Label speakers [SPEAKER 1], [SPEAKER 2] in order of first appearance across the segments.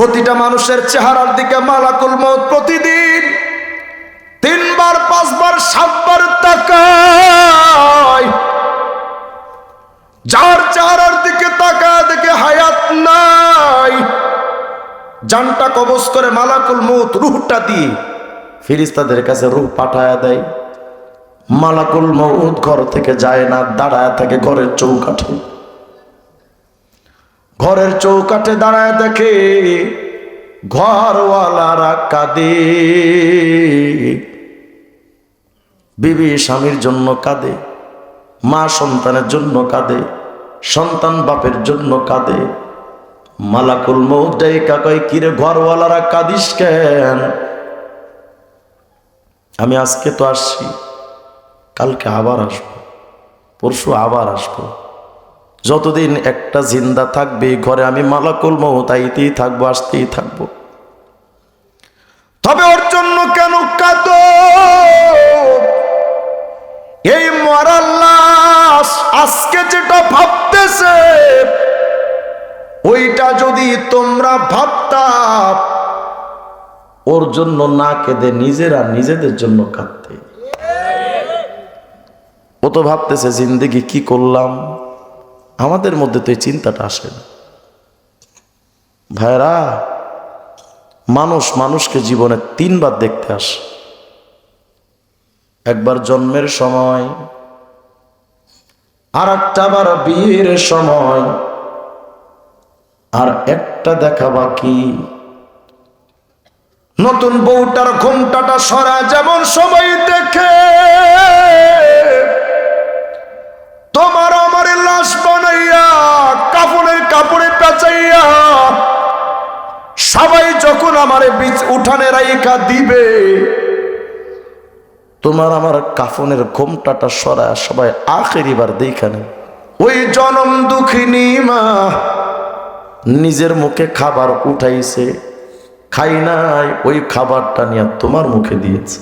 [SPEAKER 1] প্রতিটা মানুষের চেহারার দিকে মালাকুল মউত প্রতিদিন 3 বার 5 বার 7 বার তাকায়। যার চেহারার দিকে তাকায় দেখে হায়াত নাই, জানটা কবজ করে মালাকুল মউত রূহটা দিয়ে ফেরেশতাদের কাছে রূহ পাঠায়া দেয়। মালাকুল মউত ঘর থেকে যায় না, দাঁড়ায় থাকে ঘরের চৌকাঠে। ঘরের চৌকাঠে দাঁড়ায় দেখে ঘরওয়ালারা কাঁদে, বিবি স্বামীর জন্য কাঁদে, মা সন্তানের জন্য কাঁদে, সন্তান বাপের জন্য কাঁদে। মালাকুল মউত ডাইকা কয়, কিরে ঘরওয়ালারা কাঁদিস কেন? আমি আজকে তো আসছি, কালকে আবার আসবো, পরশু আবার আসবো। যতদিন একটা জিন্দা থাকবে ঘরে আমি মালাকুল মউত আইতেই থাকবো, আসতেই থাকবো। তবে ওর জন্য কেন কাঁদো? এই মরার লাশ আজকে যেটা ভাবতেছে ওইটা যদি তোমরা ভাবতা, ওর জন্য না কেঁদে নিজেরা নিজেদের জন্য কাঁদতে। ও তো ভাবতেছে জিন্দেগি কি করলাম, আমাদের মধ্যে তো এই চিন্তাটা আসে না। ভাইরা, মানুষ মানুষকে জীবনে 3 বার দেখতে আসে। একবার জন্মের সময়, আর একটা বার বিয়ের সময়, আর একটা দেখা বাকি। নতুন বউটার ঘোমটাটা সরা যেমন সবাই দেখে, তোমার আমার লাশ বানাইয়া কাফনের কাপড়ে পেঁচাইয়া সবাই যখন আমারে উঠানে রাইখা দিবে, তোমার আমার কাফনের ঘোমটাটা সরা সবাই আখেরিবার দেখানে ওই জনম দুঃখিনী মা নিজের মুখে খাবার উঠাইছে, খাই নাই, ওই খাবারটা নিয়ে তোমার মুখে দিয়েছে।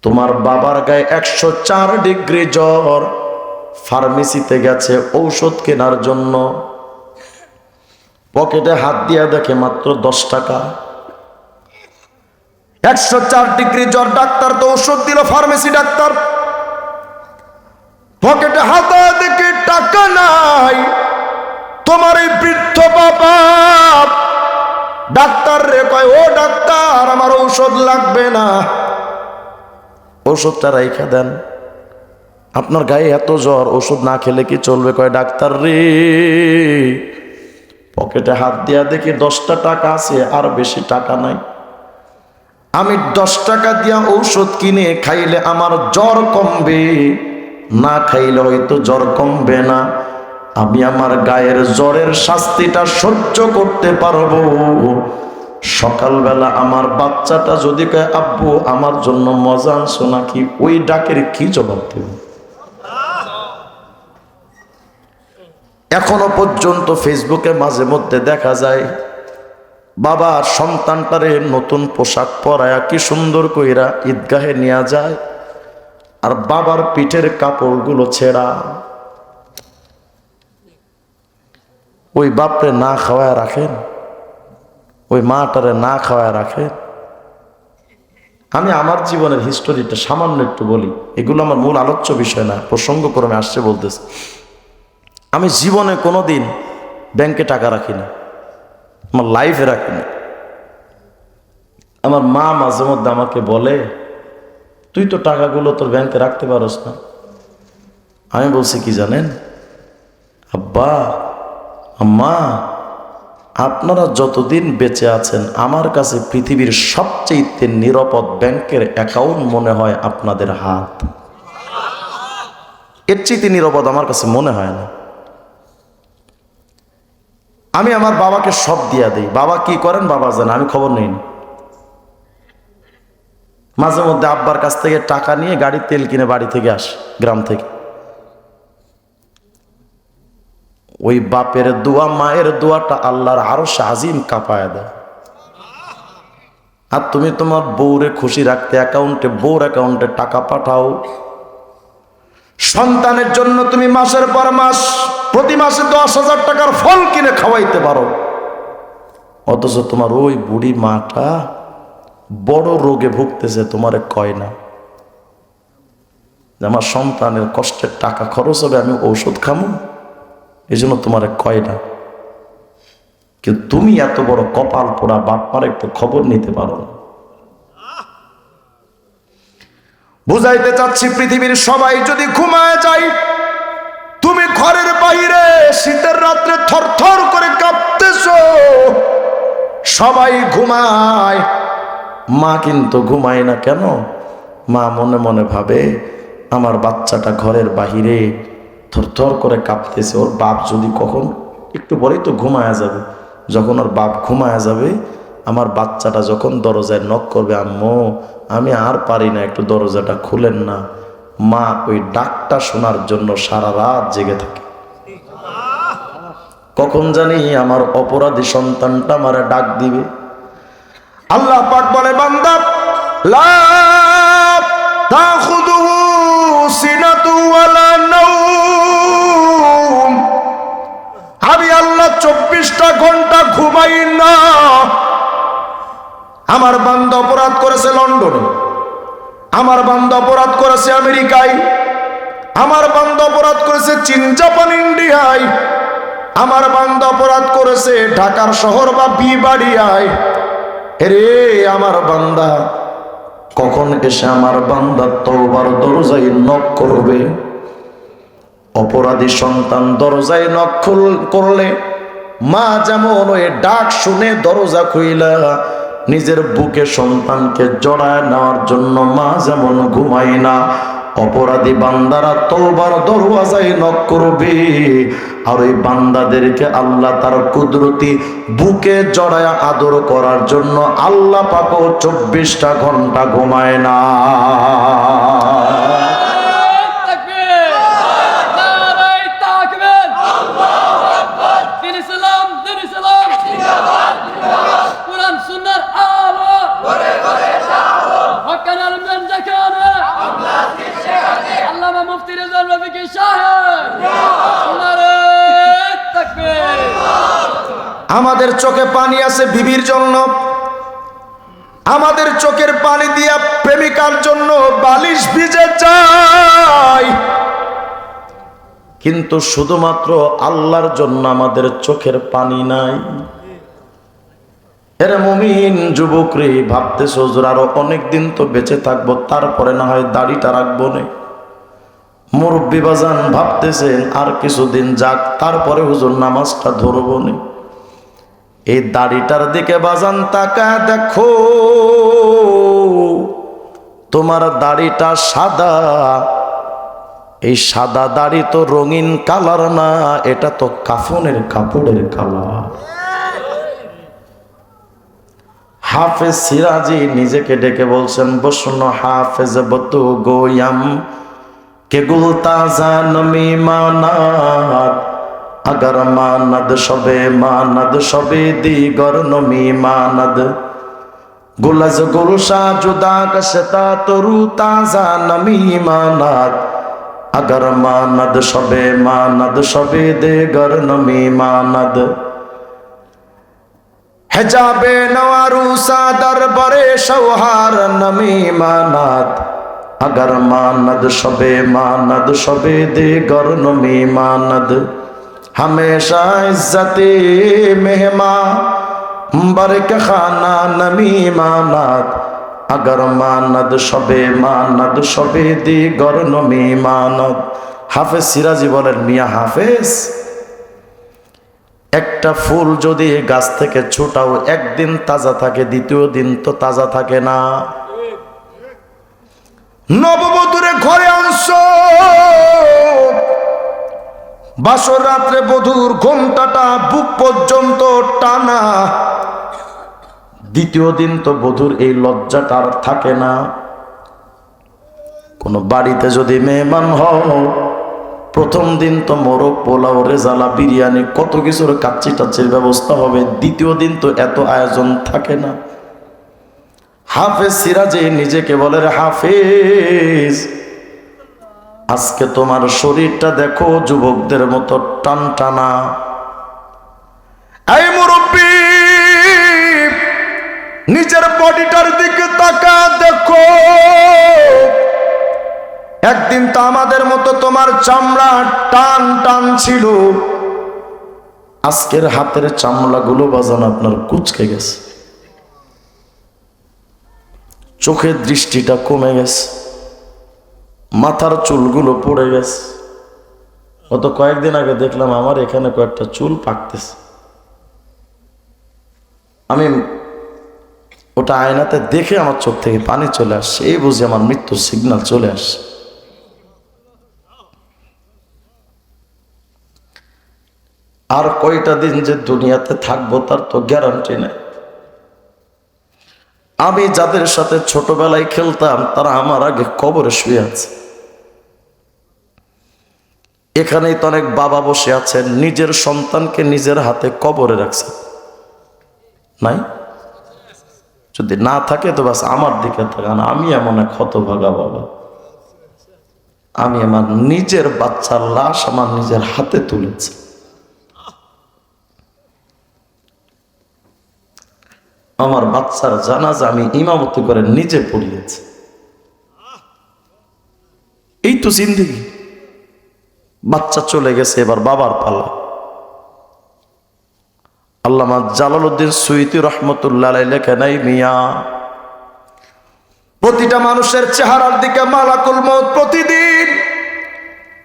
[SPEAKER 1] তোমার বাবার গায়ে 104 ডিগ্রি জ্বর, ফার্মেসিতে গেছে ঔষধ কেনার জন্য, পকেটে হাত দিয়া দেখে মাত্র 10 টাকা। 104 ডিগ্রি জ্বর, ডাক্তার তো ঔষধ দিল, ফার্মেসি ডাক্তার, পকেটে হাত দেখে টাকা নাই। তোমার এই বৃদ্ধ বাবা ডাক্তার রে কয়, ও ডাক্তার আমার ঔষধ লাগবে না, ঔষধটা রাইখা দেন, আপনার গায়ে এত জ্বর, ওষুধ না খেলে কি চলবে? কয়, ডাক্তার রে পকেটে হাত দিয়া দেখি 10টা টাকা আছে, আর বেশি টাকা নাই। আমি 10 টাকা দিয়া ঔষধ কিনে খাইলে আমার জ্বর কমবে, না খাইলে হয়তো জ্বর কমবে না। আমি আমার গায়ের জ্বরের শাস্তিটা সহ্য করতে পারবো। সকালবেলা আমার বাচ্চাটা যদি কয়, আব্বু আমার জন্য মজা আনছো নাকি, ওই ডাকের কি জবাব দেব? এখনো পর্যন্ত ফেসবুকে মাঝে মধ্যে দেখা যায় বাবা সন্তানটারে নতুন পোশাক পরায়া কি সুন্দর কইরা ঈদগাহে নিয়ে যায়, আর বাবার পিঠের কাপড়গুলো ছেঁড়া। ওই বাপরে না খাওয়ায় রাখেন, ওই মাটারে না খাওয়ায় রাখেন। আমি আমার জীবনের হিস্টোরিটা সামান্য একটু বলি, এগুলো আমার মূল আলোচ্য বিষয় না, প্রসঙ্গক্রমে আসছে বলতেছে। আমি জীবনে কোনোদিন ব্যাংকে টাকা রাখি না, আমার লাইফে রাখি না। আমার মা মাঝে মধ্যে আমাকে বলে, তুই তো টাকাগুলো তোর ব্যাংকে রাখতে পারস না। আমি বলছি কি জানেন, আব্বা আম্মা, আপনারা যতদিন বেঁচে আছেন আমার কাছে পৃথিবীর সবচেয়ে নিরাপদ ব্যাংকের অ্যাকাউন্ট মনে হয় আপনাদের হাত। এর চেয়ে নিরাপদ আমার কাছে মনে হয় না। আমি আমার বাবাকে সব দিয়া দিই, বাবা কি করেন বাবা জানে, আমি খবর নেই না। মাঝে মধ্যে আব্বার কাছ থেকে টাকা নিয়ে গাড়ির তেল কিনে বাড়ি থেকে আসে, গ্রাম থেকে। ওই বাপের দোয়া মায়ের দোয়াটা আল্লাহর আরশে আজিম কাঁপায় দেয়। আর তুমি তোমার বউরে খুশি রাখতে বউর অ্যাকাউন্টে টাকা পাঠাও, সন্তানের জন্য তুমি মাসের পর মাস প্রতি মাসে 10,000 টাকার ফল কিনে খাওয়াইতে পারো, অথচ তোমার ওই বুড়ি মাটা বড় রোগে ভুগতেছে, তোমারে কয় না যে আমার সন্তানের কষ্টের টাকা খরচ হবে, আমি ঔষধ খামো, এই জন্য তোমারে কয় না। কিন্তু তুমি এত বড় কপাল পোড়া বাপ মার একটু খবর নিতে পারো না। বুঝাইতে চাচ্ছি, পৃথিবীর সবাই যদি ঘুমায় যায়, তুমি ঘরের বাইরে শীতের রাত্রে থরথর করে কাঁপতেছো, সবাই ঘুমায়, মা কিন্তু ঘুমায় না কেন? মা মনে মনে ভাবে আমার বাচ্চাটা ঘরের বাহিরে থরথর করে কাঁপতেছে, ওর বাপ যদি কখন একটু পরেই তো ঘুমায়া যাবে, যখন ওর বাপ ঘুমায়া যাবে, আমার বাচ্চাটা যখন দরজায় নক করবে, আম্মু আমি আর পারি না, একটু দরজাটা খুলেন না, মা ওই ডাকটা শোনার জন্য সারা রাত জেগে থাকে। কখন জানি আমার অপরাধী সন্তানটা আমারে ডাক দিবে। আল্লাহ পাক বলে, বান্দা লা তাখুযুহু সিনাতু ওয়ালা নাওম, আমি আল্লাহ 24টা ঘন্টা ঘুমাই না। আমার বান্দা অপরাধ করেছে লন্ডনে, আমার বান্দা অপরাধ করেছে আমেরিকায়, আমার বান্দা অপরাধ করেছে চীন, জাপান, ইন্ডিয়ায়, আমার বান্দা অপরাধ করেছে ঢাকার শহর বা বিবাড়িয়ায়। রে আমার বান্দা কখন এসে আমার বান্দা তওবার দরজায় নক করবে? অপরাধী সন্তান দরজায় নক করলে মা যেমন ওই ডাক শুনে দরজা খুইলা নিজের বুকে সন্তানকে জড়ায় নেওয়ার জন্য মা যেমন ঘুমায় না, অপরাধী বান্দারা তওবার দরওয়াজায় নক করবে, আর ওই বান্দাদেরকে আল্লাহ তার কুদরতি বুকে জড়ায় আদর করার জন্য আল্লাহ পাকও 24টা ঘন্টা ঘুমায় না। আমাদের চোখে পানি আছে বিবির জন্য, আমাদের চোখের পানি দিয়া প্রেমিকার জন্য বালিশ ভিজে যায়, কিন্তু শুধুমাত্র আল্লাহর জন্য আমাদের চোখের পানি নাই। এরে মুমিন যুবক রে, ভাবতেছো হুজুর আরো অনেকদিন তো বেঁচে থাকবো, তারপরে না হয় দাড়িটা রাখবো না। মুরব্বি বাজান ভাবতেছেন আর কিছুদিন যাক, তারপরে হুজুর নামাজটা ধরবো না। এই দাড়িটার দিকে বাজান তাকায় দেখো, তোমার দাড়িটা সাদা, এই সাদা দাড়ি তো রঙিন কালার না, এটা তো কাফনের কাপড়ের কালার। হাফেজ সিরাজি নিজেকে ডেকে বলছেন, বসুন হাফেজ বতু গোয়াম কে গুলতাজা নমি মানাত, আগার মানদ সবে দিগর নমি মানদ, গুলজ গুলশা জুদা কশতা তরু তাজা নমি মানাত, আগার মানদ সবে দিগর নমি মানদ, হেজাবে নওয়ারুসা দরবারে সৌহার নমি মানাত, আগার মানদ সবে দিগর নমি মানদ, हमेशा इज्जते मेहमा बरक खाना नमी मानत, अगर मानद शबे दिगर नमी मानत। हाफेज सिराजी बोलेन, मिया हाफेज একটা ফুল যদি গাছ থেকে ছোটাও একদিন তাজা থাকে, দ্বিতীয় দিন তো তাজা থাকে না। নববধূরে ঘরে আনছো, বাসর রাত্রে বধূর ঘোমটাটা বুক পর্যন্ত টানা, দ্বিতীয় দিন তো বধূর এই লজ্জাটা আর থাকে না। কোন বাড়িতে যদি মেহমান হও, প্রথম দিন তো মোরগ পোলাও রেজালা বিরিয়ানি কত কিছুর কাচ্চি টাচ্চির ব্যবস্থা হবে, দ্বিতীয় দিন তো এত আয়োজন থাকে না। হাফেজ সিরাজি নিজেকে বলে, হাফেজ আজকে তোমার শরীরটা দেখো যুবকদের মতো টানটানা। এই মুরব্বী, নিজের বডিটার দিকে তাকা দেখো। একদিন তো আমাদের মতো তোমার চামড়া টান টান ছিল, আজকের হাতের চামড়াগুলো বাজান আপনার কুচকে গেছে, চোখের দৃষ্টিটা কমে গেছে, মাথার চুলগুলো পড়ে গেছে। গত কয়েকদিন আগে দেখলাম আমার এখানে কয়েকটা চুল পাকতেছে। আমি ওটা আয়নাতে দেখে আমার চোখ থেকে পানি চলে আসছে, এই বুঝি আমার মৃত্যুর সিগন্যাল চলে আসছে। আর কয়টা দিন যে দুনিয়াতে থাকবো তার তো গ্যারান্টি নেই। আমি যাদের সাথে ছোটবেলায় খেলতাম তারা আমার আগে কবরে শুয়ে আছে। এখানেই তো অনেক বাবা বসে আছেন, নিজের সন্তানকে নিজের হাতে কবরে রাখছে, নাই? যদি না থাকে তো বাস আমার দিকে তাকান। আমি এমন এক হতভাগা বাবা, আমি আমার নিজের বাচ্চার লাশ আমার নিজের হাতে তুলেছি। আমার বাচ্চার জানাজা আমি ইমামতি করে নিজে পড়িয়েছি। এই তো জিন্দেগি। বাচ্চা চলে গেছে, এবার বাবার পালা। আল্লামা জালালউদ্দিন সুয়ুতী রাহমাতুল্লাহ আলাইহি লেখেন, এই মিয়া, প্রতিটা মানুষের চেহারার দিকে মালাকুল মউত প্রতিদিন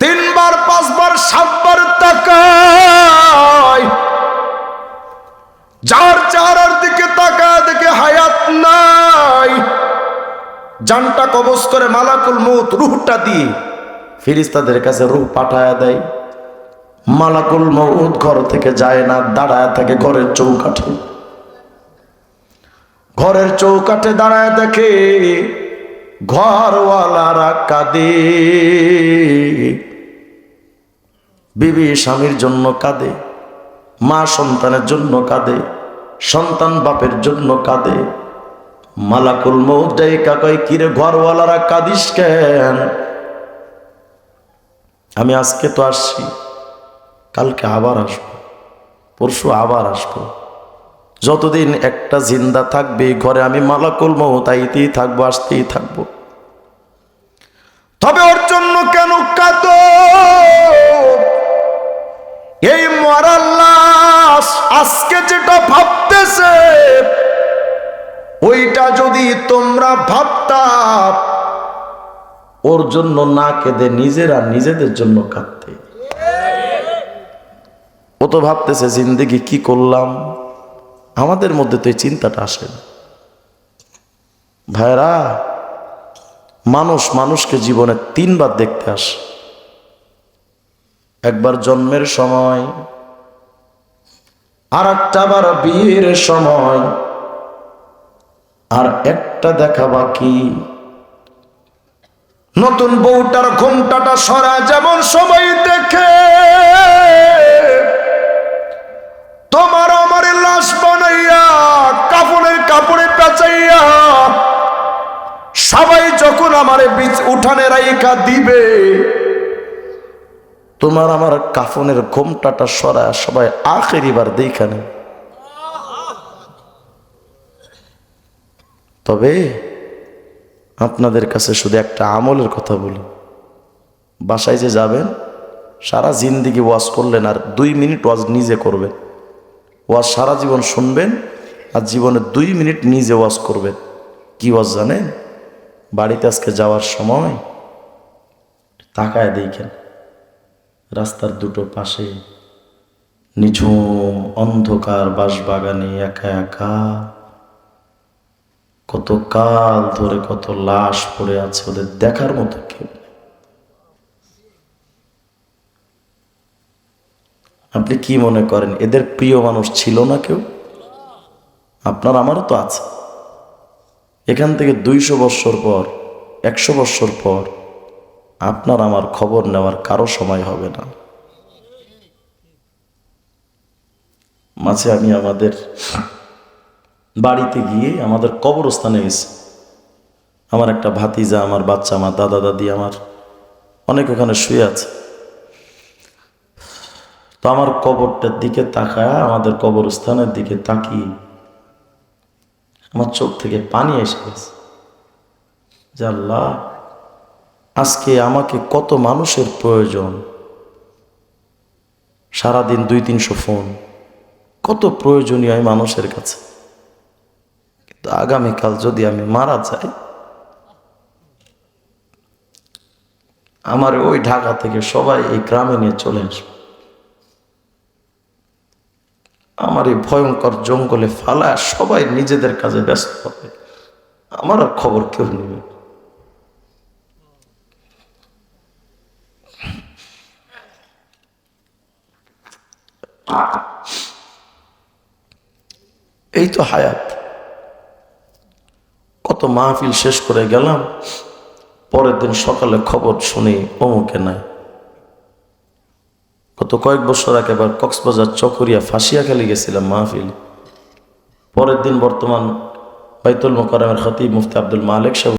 [SPEAKER 1] 3 বার 5 বার 7 বার তাকায়। যার চেহারার দিকে তাকায় দেখে হায়াত নাই, জানটা কবজ করে মালাকুল মউত রূহটা দিয়ে ফেরেশতাদের কাছে রূহ পাঠায়া দেয়। মালাকুল মউত ঘর থেকে যায় না, দাঁড়ায় থাকে ঘরের চৌকাঠে। ঘরের চৌকাঠে দাঁড়ায় দেখে ঘরওয়ালারা কাঁদে, বিবি স্বামীর জন্য কাঁদে, মা সন্তানের জন্য কাঁদে, সন্তান বাপের জন্য কাঁদে। মালাকুল মউত ডাইকা কয়, কিরে ঘরওয়ালারা কাঁদিস কেন? আমি আজকে তো আসছি, কালকে আবার আসবো, পরশু আবার আসবো। যতদিন একটা জিন্দা থাকবে ঘরে আমি মালাকুল মউত আইতেই থাকবো, আসতেই থাকবো। তবে ওর জন্য কেন কাঁদো? এই মরার লাশ আজকে যেটা ভাবতেছে ওইটা যদি তোমরা ভাবতা, ওর জন্য না কেঁদে নিজেরা নিজেদের জন্য কাঁদতে। ও তো ভাবতেছে জিন্দেগি কি করলাম। আমাদের মধ্যে তো এই চিন্তাটা আসে না। ভাইরা, মানুষ মানুষকে জীবনে 3 বার দেখতে আসে। একবার জন্মের সময়, আর একটা বার বিয়ের সময়, আর একটা দেখা বাকি। নতুন বউটার ঘোমটাটা সরা যেমন সময় দেখে, তোমার আমার লাশ বানাইয়া কাফনের কাপড়ে পেঁচাইয়া সবাই যখন আমার উঠানে রাইখা দিবে, তোমার আমার কাফনের ঘোমটাটা সরায় সবাই আখেরিবার দেখানে। তবে আপনাদের কাছে শুধু একটা আমলের কথা বলি, বাসায় যে যাবেন সারা জিন্দেগি ওয়াজ করলেন, আর 2 মিনিট ওয়াজ নিজে করবেন। ওয়াজ সারা জীবন শুনবেন, আর জীবনে 2 মিনিট নিজে ওয়াজ করবেন। কি ওয়াজ জানেন? বাড়িতে আজকে যাওয়ার সময় তাকায় দেখেন রাস্তার দুটো পাশে নিঝুম অন্ধকার বাঁশবাগানে একা একা কত কাল ধরে কত লাশ পড়ে আছে, ওদের দেখার মতো কেউ নেই। আপনি কি মনে করেন এদের প্রিয় মানুষ ছিল না কেউ? আপনার আমারও তো আছে। এখান থেকে 200 বৎসর পর, 100 বৎসর পর আপনার আমার খবর নেওয়ার কারো সময় হবে না। মাঝে আমি আমাদের বাড়িতে গিয়ে আমাদের কবরস্থানে গেছি। আমার একটা ভাতিজা, আমার বাচ্চা, আমার দাদা দাদি, আমার অনেক ওখানে শুয়ে আছে। তো আমার কবরটার দিকে তাকায়, আমাদের কবরস্থানের দিকে তাকিয়ে আমার চোখ থেকে পানি এসে গেছে যে আল্লাহ, আজকে আমাকে কত মানুষের প্রয়োজন, সারাদিন 200-300 ফোন, কত প্রয়োজনীয় এই মানুষের কাছে। কিন্তু আগামীকাল যদি আমি মারা যাই, আমার ওই ঢাকা থেকে সবাই এই গ্রামে নিয়ে চলে আসবে, আমার এই ভয়ঙ্কর জঙ্গলে ফালা সবাই নিজেদের কাজে ব্যস্ত হবে, আমার আর খবর কেউ নেবে। এই তো হায়াত। কত মাহফিল শেষ করে গেলাম, পরের দিন সকালে খবর শুনি অমুকে নাই। গত কয়েক বছর আগে আবার কক্সবাজার চকরিয়া ফাঁসিয়াখালী গেছিলাম মাহফিল, পরের দিন বর্তমান বাইতুল মোকাররমের খতিব মুফতি আব্দুল মালিক সাহেব